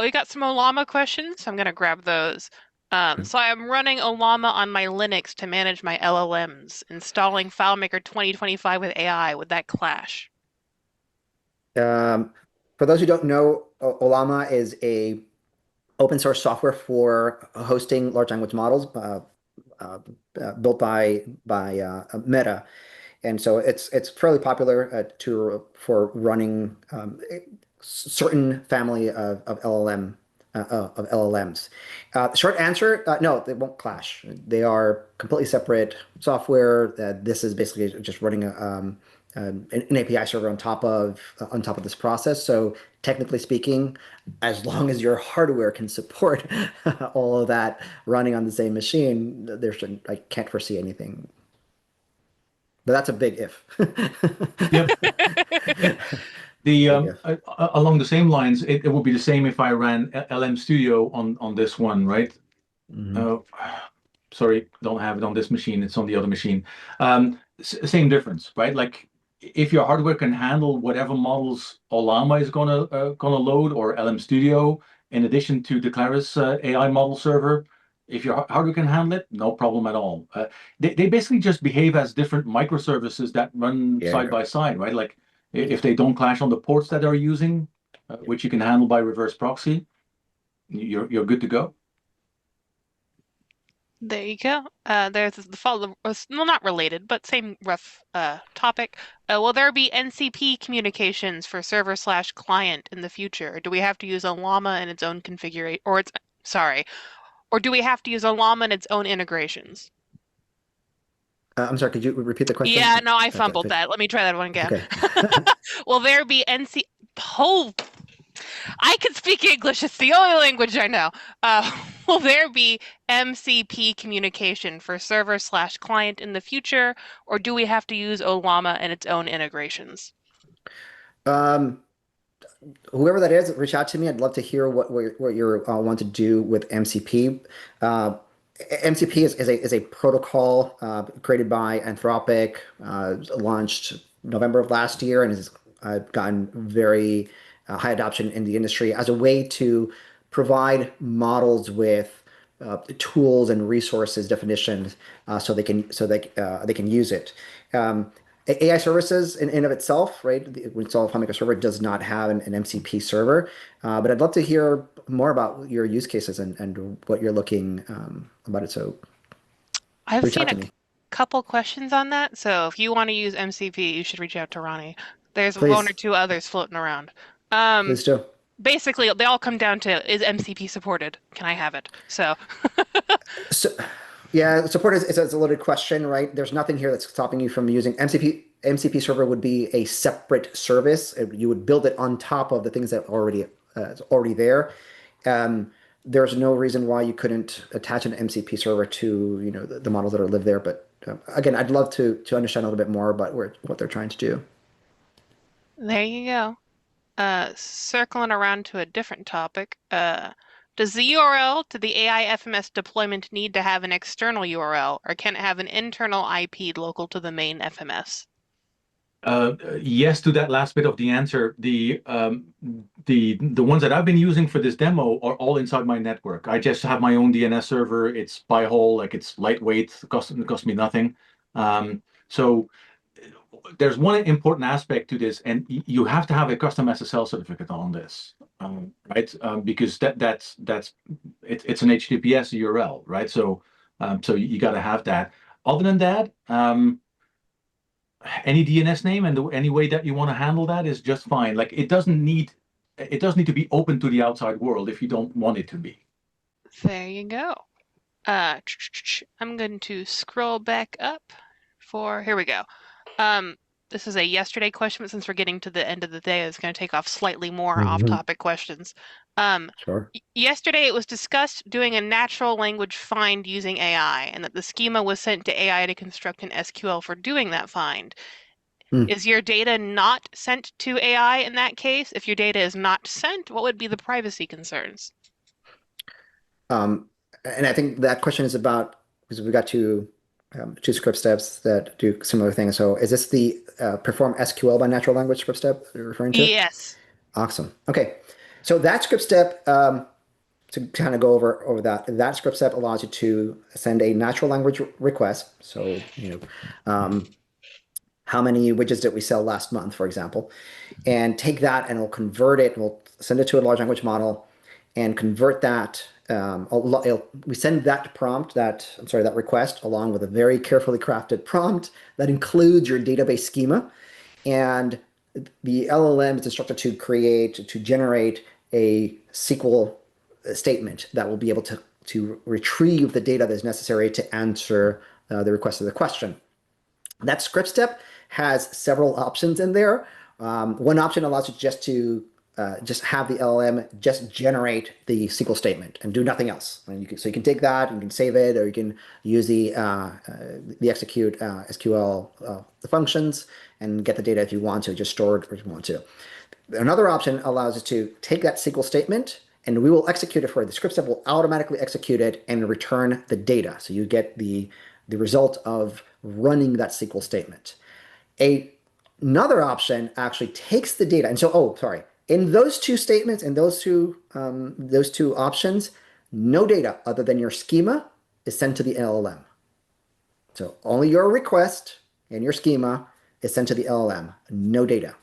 We got some Olama questions. I'm going to grab those. So I'm running Olama on my Linux to manage my LLMs, installing FileMaker 2025 with AI. Would that clash? For those who don't know, Olama is a open source software for hosting large language models, built by Meta, and so it's fairly popular for running certain family of LLMs. Short answer, no, they won't clash. They are completely separate software. This is basically just running an API server on top of this process. So technically speaking, as long as your hardware can support all of that running on the same machine, I can't foresee anything. But that's a big if. yep. Along the same lines, it would be the same if I ran LM Studio on this one, right? Mhm. Sorry, don't have it on this machine. It's on the other machine. Same difference, right? Like if your hardware can handle whatever models Olama is gonna load, or LM Studio, in addition to the Claris AI model server, if your hardware can handle it, no problem at all. They basically just behave as different microservices that run side by side, right? Like if they don't clash on the ports that they're using, which you can handle by reverse proxy, you're good to go. There you go. There's the follow, well, not related, but same rough topic. Will there be NCP communications for server/client in the future? Do we have to use a llama in its own configuration, or do we have to use a llama in its own integrations? I'm sorry, could you repeat the question? Yeah, no, I Okay, fumbled that. Let me try that one again. okay. Will there be NC? Oh, I can speak English. It's the only language I know. Will there be MCP communication for server/client in the future, or do we have to use Olama and its own integrations? Um, Whoever that is, reach out to me. I'd love to hear what you want to do with MCP. Uh, MCP is a protocol created by Anthropic, launched November of last year, and has gotten very high adoption in the industry as a way to provide models with tools and resources definitions they can use it. AI services in of itself, right? When it's all FileMaker Server does not have an MCP server, but I'd love to hear more about your use cases and what you're looking about it. So I've reach seen out a to me, couple questions on that, so if you want to use MCP, you should reach out to Ronnie. There's one or please. two others floating around. Um, Please do. Basically, they all come down to, is MCP supported? Can I have it? So, So, yeah, support is a loaded question, right? There's nothing here that's stopping you from using MCP. MCP server would be a separate service. You would build it on top of the things that is already there. Um, there's no reason why you couldn't attach an MCP server to the models that are live there. But again, I'd love to understand a little bit more about what they're trying to do. there you go. Circling around to a different topic, does the URL to the AI FMS deployment need to have an external URL, or can it have an internal IP local to the main FMS? Yes to that last bit of the answer. The ones that I've been using for this demo are all inside my network. I just have my own DNS server. It's by whole, like it's lightweight, cost me nothing. So there's one important aspect to this, and you have to have a custom SSL certificate on this, right? Because it's an HTTPS URL, right? So so you got to have that. Other than that, any DNS name and any way that you want to handle that is just fine. Like it doesn't need to be open to the outside world if you don't want it to be. There you go. I'm going to scroll back up here we go. This is a yesterday question, but since we're getting to the end of the day, it's going to take off slightly more off-topic questions. Sure. Yesterday, it was discussed doing a natural language find using AI, and that the schema was sent to AI to construct an SQL for doing that find. Hmm. Is your data not sent to AI in that case? If your data is not sent, what would be the privacy concerns? And I think that question is about because we got two script steps that do similar things. So is this the perform SQL by natural language script step you're referring to? Yes. Awesome. Okay. So that script step, to kind of go over that script step allows you to send a natural language request. So, how many widgets did we sell last month, for example, and take that and we'll convert it. We'll send it to a large language model and convert that. We send that that request along with a very carefully crafted prompt that includes your database schema. And the LLM is instructed to generate a SQL statement that will be able to retrieve the data that is necessary to answer the request of the question. That script step has several options in there. One option allows you just have the LLM just generate the SQL statement and do nothing else. And so you can take that, you can save it, or you can use the execute SQL the functions and get the data if you want to, just store it if you want to. Another option allows us to take that SQL statement and we will execute it for you. The script step will automatically execute it and return the data. So you get the result of running that SQL statement. Another option actually takes the data. And so, in those two statements, in those two options, no data other than your schema is sent to the LLM. So only your request and your schema is sent to the LLM, no data.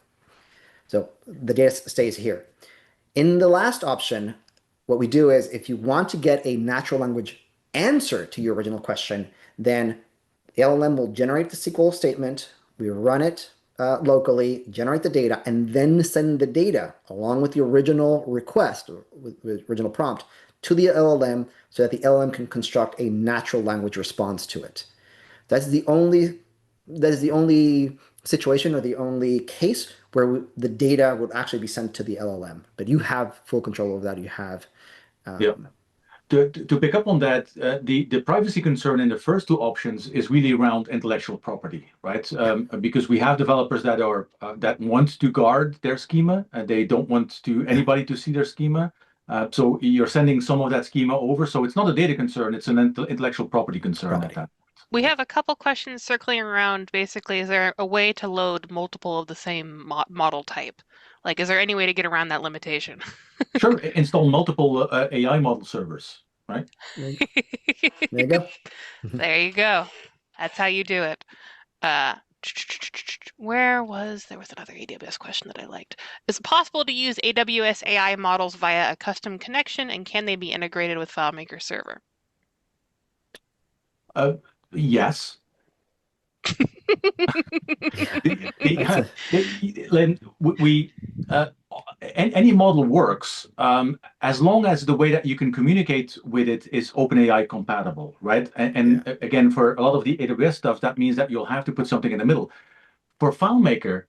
So the data stays here. In the last option, what we do is if you want to get a natural language answer to your original question, then the LLM will generate the SQL statement, we run it locally, generate the data, and then send the data along with the original request, or with the original prompt, to the LLM so that the LLM can construct a natural language response to it. That is the only situation or the only case where the data would actually be sent to the LLM, but you have full control over that. You have, Yeah. To pick up on that, the privacy concern in the first two options is really around intellectual property, right? Because we have developers that are that want to guard their schema, and they don't want anybody to see their schema. So you're sending some of that schema over. So it's not a data concern; it's an intellectual property concern at that. We have a couple questions circling around. Basically, is there a way to load multiple of the same model type? Like, is there any way to get around that limitation? Sure, install multiple AI model servers, right? there you go. There you go. That's how you do it. There was another AWS question that I liked. Is it possible to use AWS AI models via a custom connection, and can they be integrated with FileMaker Server? Yes. Any model works as long as the way that you can communicate with it is OpenAI compatible, right? And again, for a lot of the AWS stuff, that means that you'll have to put something in the middle. For FileMaker,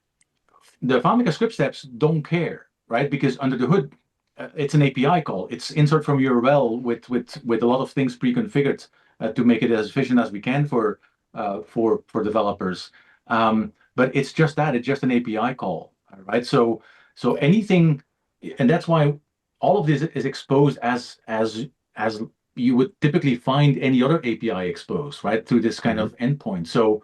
the FileMaker script steps don't care, right? Because under the hood, it's an API call. It's insert from URL with a lot of things pre-configured to make it as efficient as we can for developers. But it's just that, it's just an API call, right? So anything, and that's why all of this is exposed as you would typically find any other API exposed, right? Through this kind of endpoint. So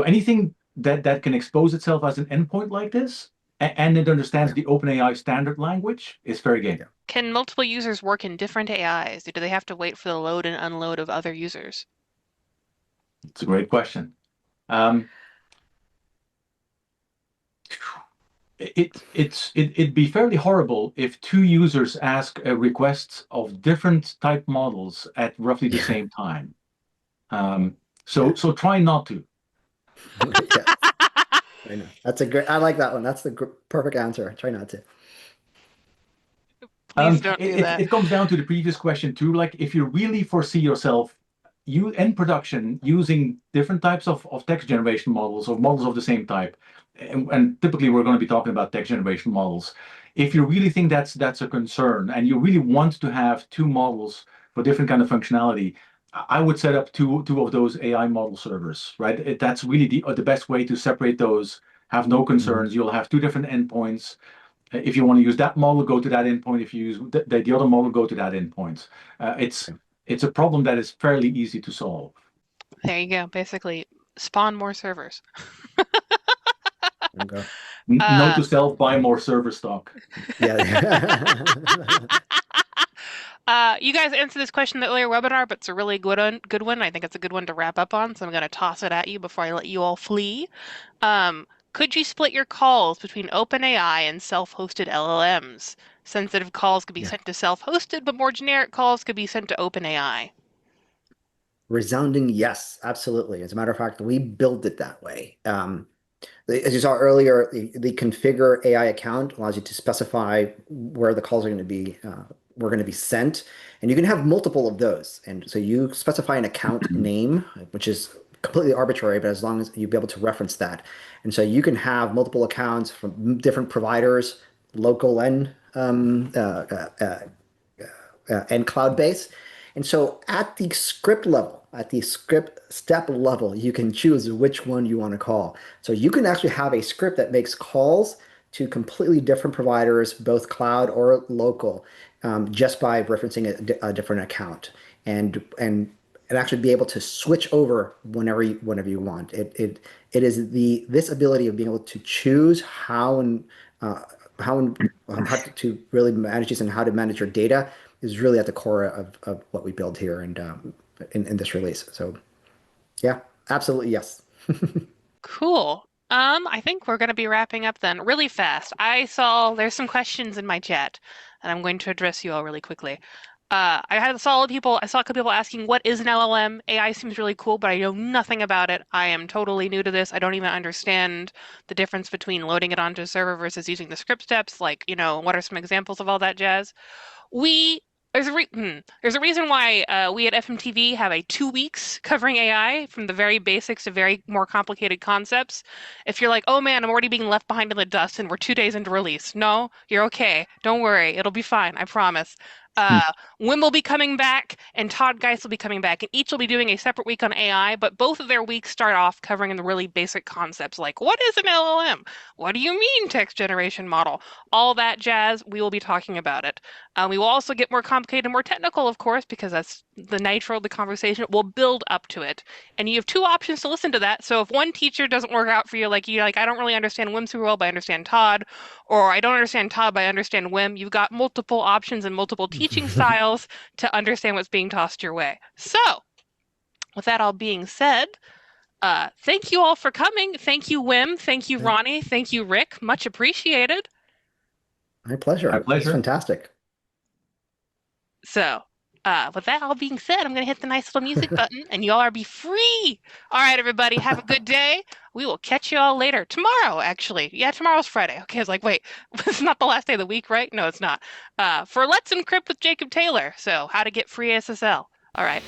anything that can expose itself as an endpoint like this, and it understands the OpenAI standard language, is fair game. Can multiple users work in different AIs? Or do they have to wait for the load and unload of other users? It's a great question. It'd be fairly horrible if two users ask requests of different type models at roughly the same time. So try not to. I know. That's a great. I like that one. That's the perfect answer. Try not to. Please don't do that. It comes down to the previous question too. Like, if you really foresee yourself in production using different types of text generation models or models of the same type, and typically we're going to be talking about text generation models. If you really think that's a concern, and you really want to have two models for different kind of functionality, I would set up two of those AI model servers, right? That's really the best way to separate those, have no concerns. You'll have two different endpoints. If you want to use that model, go to that endpoint. If you use the other model, go to that endpoint. It's a problem that is fairly easy to solve. There you go. Basically, spawn more servers. Note to self, buy more server stock. You guys answered this question in the earlier webinar, but it's a really good one. I think it's a good one to wrap up on, so I'm going to toss it at you before I let you all flee. Could you split your calls between OpenAI and self-hosted LLMs? Sensitive calls could be sent to self-hosted, but more generic calls could be sent to OpenAI. Resounding yes, absolutely. As a matter of fact, we built it that way. As you saw earlier, the configure AI account allows you to specify where the calls are going to be sent, and you can have multiple of those. And so you specify an account name, which is completely arbitrary, but as long as you be able to reference that. And so you can have multiple accounts from different providers, local and cloud-based. And so at the script level, at the script step level, you can choose which one you want to call. So you can actually have a script that makes calls to completely different providers, both cloud or local, just by referencing a different account, and actually be able to switch over whenever you want. It is this ability of being able to choose how to really manage this and how to manage your data is really at the core of what we build here and in this release. So yeah, absolutely yes. Cool. I think we're going to be wrapping up then really fast. There's some questions in my chat, and I'm going to address you all really quickly. I saw a couple people asking, what is an LLM? AI seems really cool, but I know nothing about it. I am totally new to this. I don't even understand the difference between loading it onto a server versus using the script steps. Like, what are some examples of all that jazz? There's a reason why we at FMTV have a 2 weeks covering AI from the very basics to very more complicated concepts. If you're like, oh man, I'm already being left behind in the dust and we're 2 days into release. No, you're okay. Don't worry. It'll be fine. I promise. Hmm. Wim will be coming back and Todd Geist will be coming back, and each will be doing a separate week on AI, but both of their weeks start off covering the really basic concepts like what is an LLM? What do you mean text generation model? All that jazz, we will be talking about it. We will also get more complicated and more technical, of course, because that's the nitro of the conversation. We'll build up to it. And you have two options to listen to that. So if one teacher doesn't work out for you, like you're like, I don't really understand Wim super well, but I understand Todd, or I don't understand Todd, but I understand Wim, you've got multiple options and multiple teaching styles to understand what's being tossed your way. So with that all being said, thank you all for coming. Thank you, Wim. Thank you, Ronnie. Thank you, Rick. Much appreciated. My pleasure. My pleasure. It's fantastic. So, with that all being said, I'm going to hit the nice little music button and y'all are be free. All right, everybody, have a good day. We will catch you all later. Tomorrow, actually. Yeah, tomorrow's Friday. Okay, I was like, wait, it's not the last day of the week, right? No, it's not. For Let's Encrypt with Jacob Taylor. So, how to get free SSL. All right.